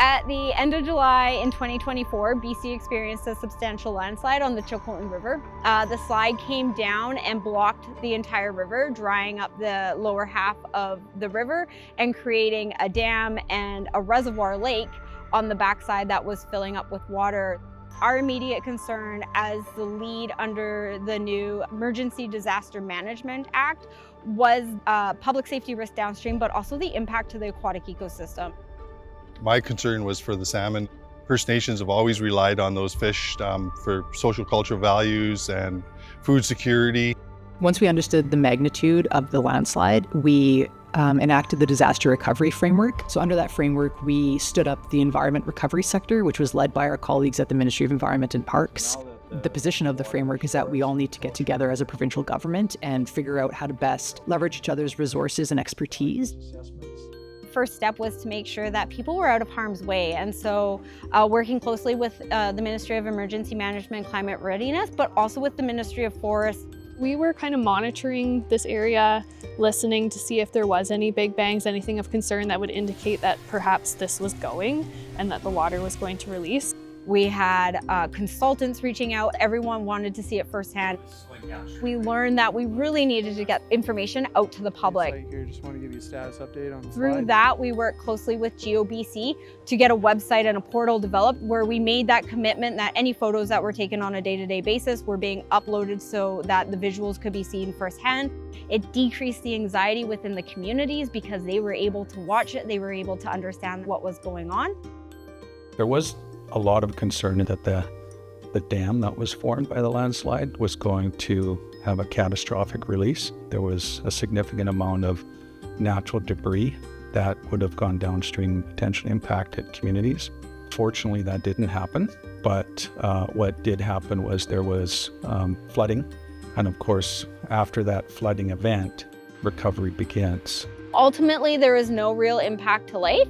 At the end of July in 2024, BC experienced a substantial landslide on the Chilcotin River. The slide came down and blocked the entire river, drying up the lower half of the river and creating a dam and a reservoir lake on the backside that was filling up with water. Our immediate concern as the lead under the new Emergency Disaster Management Act was public safety risk downstream, but also the impact to the aquatic ecosystem. My concern was for the salmon. First Nations have always relied on those fish for social cultural values and food security. Once we understood the magnitude of the landslide, we enacted the disaster recovery framework. So under that framework, we stood up the environment recovery sector, which was led by our colleagues at the Ministry of Environment and Parks. The position of the framework is that we all need to get together as a provincial government and figure out how to best leverage each other's resources and expertise. First step was to make sure that people were out of harm's way. And so working closely with the Ministry of Emergency Management, Climate Readiness, but also with the Ministry of Forests. We were kind of monitoring this area, listening to see if there was any big bangs, anything of concern that would indicate that perhaps this was going and that the water was going to release. We had consultants reaching out. Everyone wanted to see it firsthand. We learned that we really needed to get information out to the public. Here, just want to give you a status update on the Through slide. that, we worked closely with GeoBC to get a website and a portal developed where we made that commitment that any photos that were taken on a day-to-day basis were being uploaded so that the visuals could be seen firsthand. It decreased the anxiety within the communities because they were able to watch it, they were able to understand what was going on. There was a lot of concern that the dam that was formed by the landslide was going to have a catastrophic release. There was a significant amount of natural debris that would have gone downstream and potentially impacted communities. Fortunately, that didn't happen, but what did happen was there was flooding. And of course, after that flooding event, recovery begins. Ultimately, there was no real impact to life.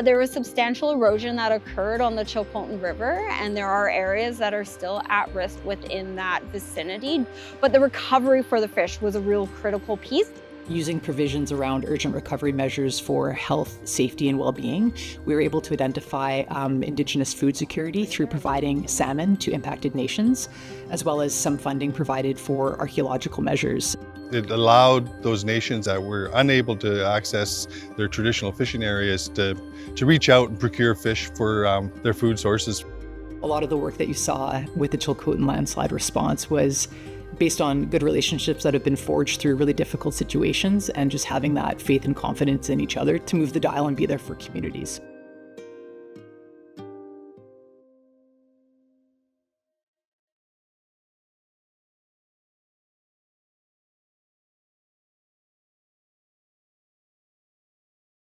There was substantial erosion that occurred on the Chilcotin River, and there are areas that are still at risk within that vicinity. But the recovery for the fish was a real critical piece. Using provisions around urgent recovery measures for health, safety, and well-being, we were able to identify Indigenous food security through providing salmon to impacted nations, as well as some funding provided for archaeological measures. It allowed those nations that were unable to access their traditional fishing areas to reach out and procure fish for their food sources. A lot of the work that you saw with the Chilcotin landslide response was based on good relationships that have been forged through really difficult situations and just having that faith and confidence in each other to move the dial and be there for communities.